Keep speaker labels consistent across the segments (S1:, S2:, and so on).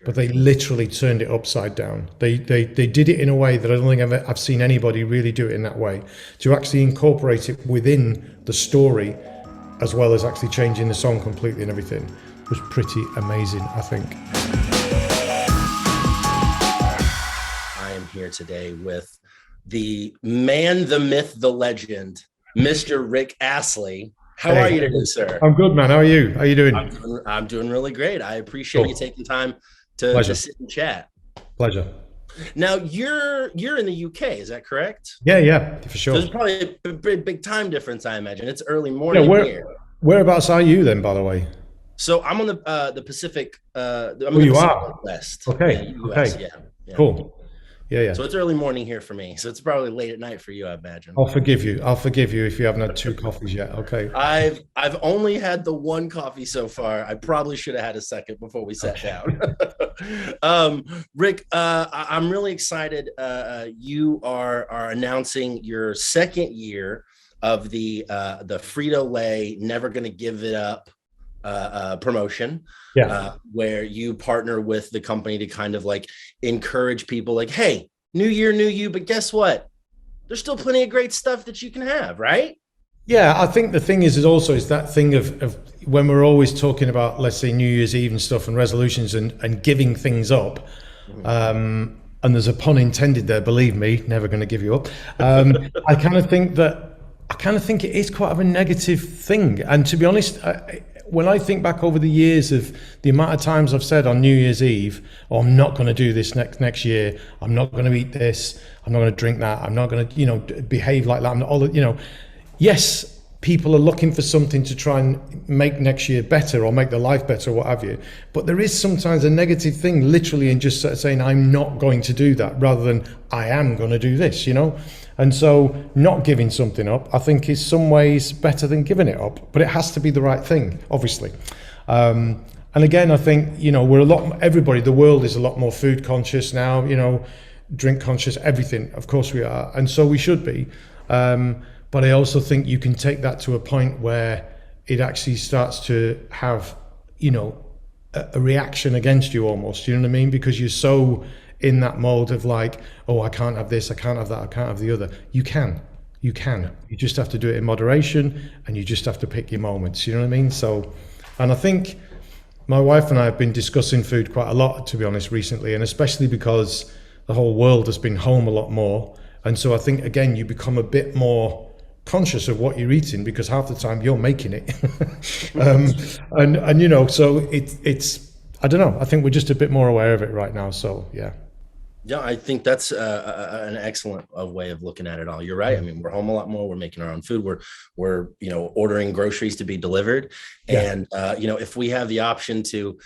S1: but they literally turned it upside down. They did it in a way that I don't think I've seen anybody really do it in that way, to actually incorporate it within the story as well as actually changing the song completely and everything was pretty amazing, I think.
S2: I am here today with the man, the myth, the legend, Mr. Rick Astley. How are you today, sir?
S1: I'm good, man. How are you? How are you doing?
S2: I'm doing really great. I appreciate you taking time to sit and chat.
S1: Pleasure.
S2: Now you're in the UK, is that correct?
S1: Yeah, for sure.
S2: So there's probably a big time difference, I imagine. It's early morning here.
S1: Whereabouts are you then, by the way?
S2: So I'm on the Pacific. I'm in
S1: you
S2: the Pacific
S1: are
S2: West.
S1: okay.
S2: US,
S1: okay.
S2: Yeah.
S1: Cool. Yeah.
S2: So it's early morning here for me. So it's probably late at night for you, I imagine.
S1: I'll forgive you if you haven't had 2 coffees yet. Okay.
S2: I've only had the 1 coffee so far. I probably should have had a second before we sat down. Rick, I'm really excited. You are announcing your 2nd year of the Frito-Lay Never Gonna Give It Up promotion, where you partner with the company to kind of like encourage people like, hey, new year, new you, but guess what? There's still plenty of great stuff that you can have, right?
S1: Yeah, I think the thing is also that thing of when we're always talking about, let's say, New Year's Eve and stuff and resolutions and giving things up, and there's a pun intended there, believe me, never going to give you up. I kind of think it is quite of a negative thing. And to be honest, when I think back over the years of the amount of times I've said on New Year's Eve, oh, I'm not going to do this next year. I'm not going to eat this. I'm not going to drink that. I'm not going to, behave like that. I'm not, yes, people are looking for something to try and make next year better or make their life better or what have you. But there is sometimes a negative thing literally in just saying, I'm not going to do that rather than I am going to do this, And so not giving something up, I think, is some ways better than giving it up, but it has to be the right thing, obviously. And again, I think, the world is a lot more food conscious now, drink conscious, everything. Of course we are. And so we should be. But I also think you can take that to a point where it actually starts to have, a reaction against you almost, you know what I mean? Because you're so in that mode of like, oh, I can't have this, I can't have that, I can't have the other. You can. You just have to do it in moderation, and you just have to pick your moments, you know what I mean? So, and I think my wife and I have been discussing food quite a lot, to be honest, recently, and especially because the whole world has been home a lot more. And so I think, again, you become a bit more conscious of what you're eating because half the time you're making it. So it's, I don't know, I think we're just a bit more aware of it right now. So, yeah.
S2: Yeah, I think that's an excellent way of looking at it all. You're right. I mean, we're home a lot more. We're making our own food. We're ordering groceries to be delivered. Yeah. And, if we have the option to,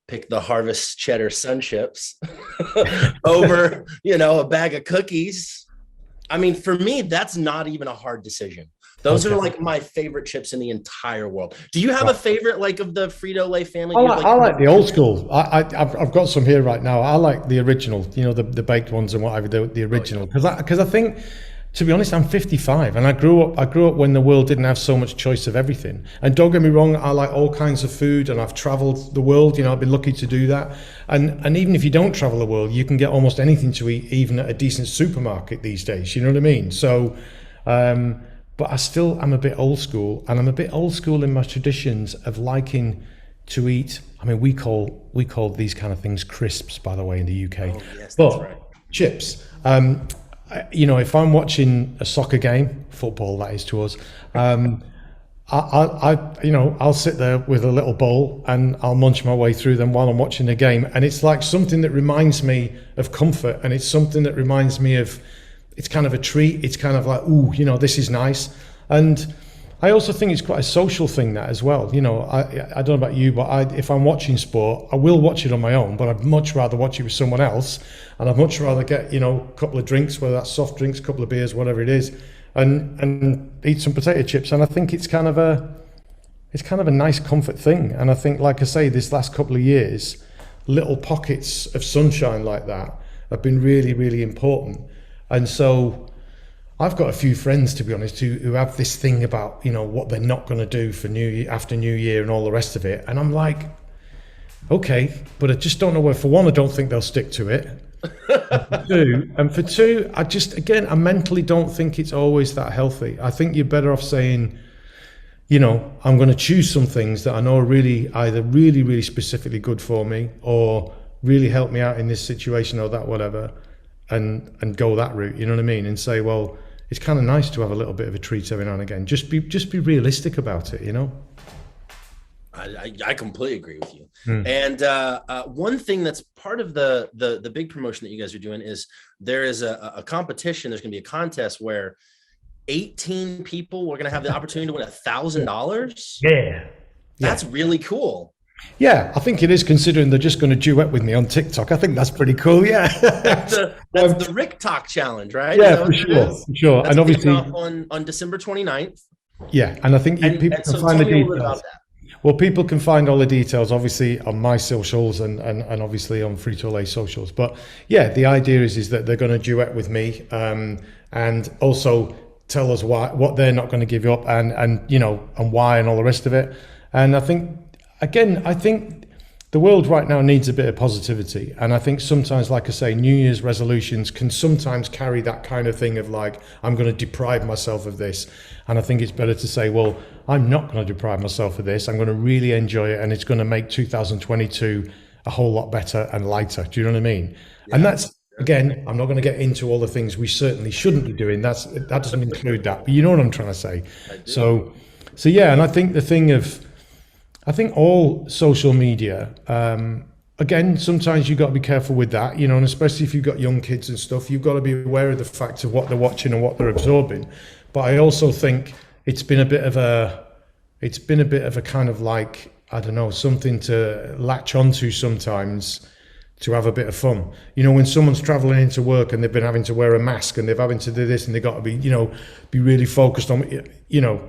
S2: pick the Harvest Cheddar Sun Chips over, a bag of cookies. I mean, for me, that's not even a hard decision. Those are like my favorite chips in the entire world. Do you have a favorite, like, of the Frito-Lay family?
S1: I like the old school. I've got some here right now. I like the original, the baked ones and whatever, the original. Because I think, to be honest, I'm 55 and I grew up when the world didn't have so much choice of everything. And don't get me wrong, I like all kinds of food and I've traveled the world. I've been lucky to do that. And even if you don't travel the world, you can get almost anything to eat, even at a decent supermarket these days. You know what I mean? So, but I'm a bit old school, and I'm a bit old school in my traditions of liking to eat. I mean, we call these kind of things crisps, by the way, in the UK.
S2: Oh, yes, that's right.
S1: Chips. If I'm watching a soccer game, football that is to us, I'll sit there with a little bowl and I'll munch my way through them while I'm watching the game, and it's like something that reminds me of comfort, and it's something that reminds me of. It's kind of a treat. It's kind of like, ooh, this is nice. And I also think it's quite a social thing, that as well. I don't know about you, but if I'm watching sport, I will watch it on my own, but I'd much rather watch it with someone else. And I'd much rather get, a couple of drinks, whether that's soft drinks, a couple of beers, whatever it is, and eat some potato chips. And I think it's kind of a nice comfort thing. And I think, like I say, this last couple of years, little pockets of sunshine like that have been really, really important. And so I've got a few friends, to be honest, who have this thing about, what they're not going to do for after New Year and all the rest of it. And I'm like, okay, but I just don't know where. For one, I don't think they'll stick to it. And for two, I mentally don't think it's always that healthy. I think you're better off saying, I'm going to choose some things that I know are really either really, really specifically good for me or really help me out in this situation or that, whatever, and go that route. You know what I mean? And say, well, it's kind of nice to have a little bit of a treat every now and again. Just be realistic about it,
S2: I completely agree with you. And one thing that's part of the big promotion that you guys are doing is there is a competition. There's going to be a contest where 18 people were going to have the opportunity to win $1,000.
S1: Yeah.
S2: That's really cool.
S1: Yeah, I think it is, considering they're just going to duet with me on TikTok. I think that's pretty cool. Yeah.
S2: That's the Rick Talk challenge, right?
S1: Yeah, for sure.
S2: That's
S1: and obviously
S2: on December 29th.
S1: Yeah. And I think people can find the details. Well, people can find all the details, obviously, on my socials and obviously on Frito-Lay socials. But yeah, the idea is that they're going to duet with me, and also tell us what they're not going to give you up, and why, and all the rest of it. And I think the world right now needs a bit of positivity. And I think sometimes, like I say, New Year's resolutions can sometimes carry that kind of thing of like, I'm going to deprive myself of this. And I think it's better to say, well, I'm not going to deprive myself of this. I'm going to really enjoy it. And it's going to make 2022 a whole lot better and lighter. Do you know what I mean? Yeah. And that's, again, I'm not going to get into all the things we certainly shouldn't be doing. That doesn't include that. But you know what I'm trying to say? So yeah, and I think I think all social media, again, sometimes you've got to be careful with that, and especially if you've got young kids and stuff, you've got to be aware of the fact of what they're watching and what they're absorbing. But I also think it's been a bit of a kind of like, I don't know, something to latch onto sometimes to have a bit of fun. When someone's traveling into work and they've been having to wear a mask and they've having to do this and they've got to be, be really focused on,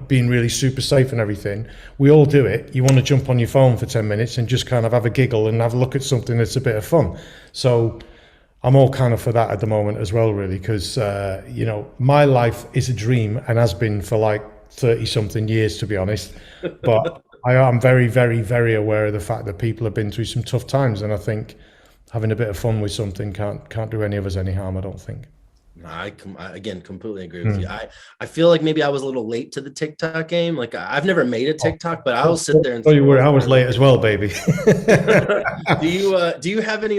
S1: being really super safe and everything. We all do it. You want to jump on your phone for 10 minutes and just kind of have a giggle and have a look at something that's a bit of fun. So I'm all kind of for that at the moment as well, really, because, my life is a dream and has been for like 30 something years, to be honest. But I am very, very, very aware of the fact that people have been through some tough times. And I think having a bit of fun with something can't do any of us any harm, I don't think.
S2: I again completely agree with you. I feel like maybe I was a little late to the TikTok game. Like I've never made a TikTok, but I'll sit there and
S1: you were. I was late as well, baby.
S2: Do you have any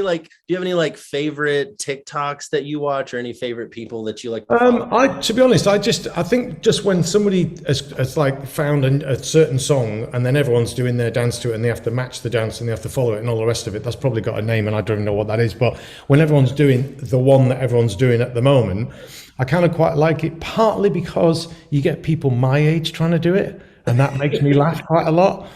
S2: favorite TikToks that you watch, or any favorite people that you like?
S1: To be honest, I think just when somebody has like found a certain song and then everyone's doing their dance to it and they have to match the dance and they have to follow it and all the rest of it, that's probably got a name and I don't even know what that is. But when everyone's doing the one that everyone's doing at the moment, I kind of quite like it, partly because you get people my age trying to do it, and that makes me laugh quite a lot.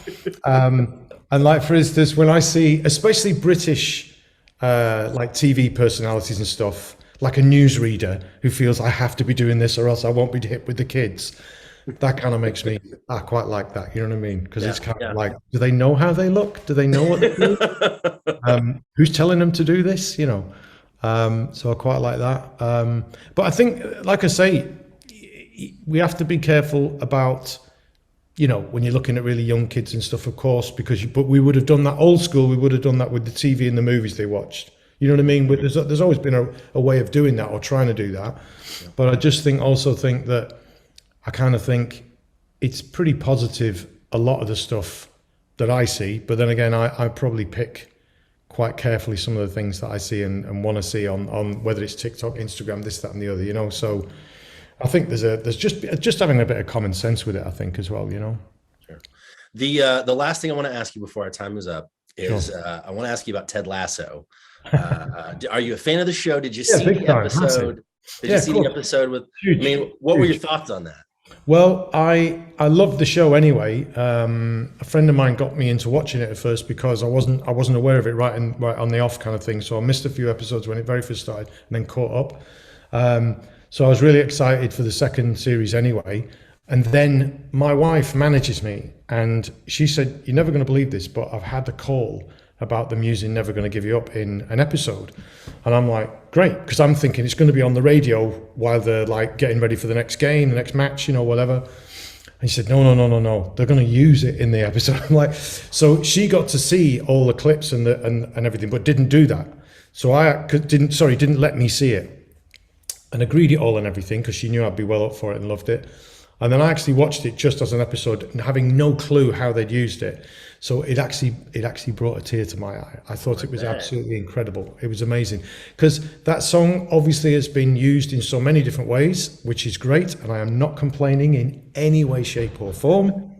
S1: And like, for instance, when I see, especially British like TV personalities and stuff, like a newsreader who feels I have to be doing this or else I won't be hip with the kids, that kind of makes me, I quite like that. You know what I mean? Because it's kind of like, do they know how they look? Do they know what they do? Who's telling them to do this? So I quite like that. But I think, like I say, we have to be careful about, when you're looking at really young kids and stuff, of course, but we would have done that old school. We would have done that with the TV and the movies they watched. You know what I mean? But there's always been a way of doing that or trying to do that. Yeah. But I just think that I kind of think it's pretty positive, a lot of the stuff that I see. But then again, I probably pick quite carefully some of the things that I see and want to see on whether it's TikTok, Instagram, this, that, and the other, So I think there's just having a bit of common sense with it, I think, as well,
S2: Sure. The last thing I want to ask you before our time is up is I want to ask you about Ted Lasso. Are you a fan of the show? Did you see the episode? Did you see the episode with? Huge, I mean, what were your thoughts on that?
S1: Well, I loved the show anyway. A friend of mine got me into watching it at first because I wasn't aware of it right on the off kind of thing. So I missed a few episodes when it very first started and then caught up. So I was really excited for the second series anyway. And then my wife manages me and she said, "You're never going to believe this, but I've had a call about them using Never Gonna Give You Up in an episode." And I'm like, great, because I'm thinking it's going to be on the radio while they're like getting ready for the next game, the next match, whatever. And she said, no. They're going to use it in the episode. I'm like, so she got to see all the clips and everything, but didn't do that. So didn't let me see it, and agreed it all and everything because she knew I'd be well up for it and loved it. And then I actually watched it just as an episode and having no clue how they'd used it. So it actually brought a tear to my eye. I thought it was absolutely incredible. It was amazing because that song obviously has been used in so many different ways, which is great. And I am not complaining in any way, shape or form.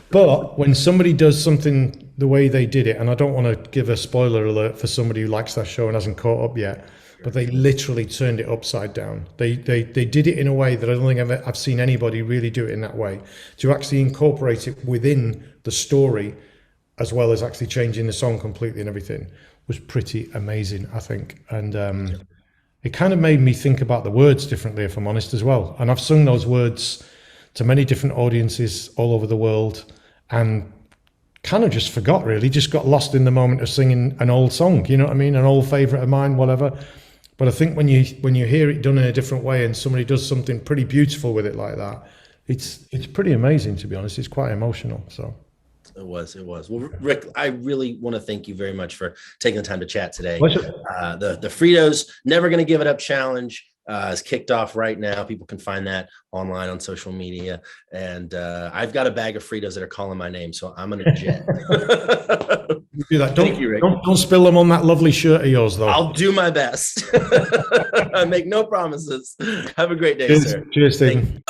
S1: But when somebody does something the way they did it, and I don't want to give a spoiler alert for somebody who likes that show and hasn't caught up yet, but they literally turned it upside down. They did it in a way that I don't think I've seen anybody really do it in that way, to actually incorporate it within the story as well as actually changing the song completely and everything was pretty amazing, I think. And it kind of made me think about the words differently, if I'm honest, as well. And I've sung those words to many different audiences all over the world and kind of just forgot, really, just got lost in the moment of singing an old song, you know what I mean? An old favorite of mine, whatever. But I think when you hear it done in a different way and somebody does something pretty beautiful with it like that, it's pretty amazing, to be honest. It's quite emotional. So
S2: it was. Well, Rick, I really want to thank you very much for taking the time to chat today. The Fritos Never Gonna Give It Up challenge is kicked off right now. People can find that online on social media. And I've got a bag of Fritos that are calling my name, so I'm gonna jet.
S1: Do that.
S2: Thank you, Rick.
S1: Don't spill them on that lovely shirt of yours, though.
S2: I'll do my best. I make no promises. Have a great day, sir.
S1: Cheers, Stephen.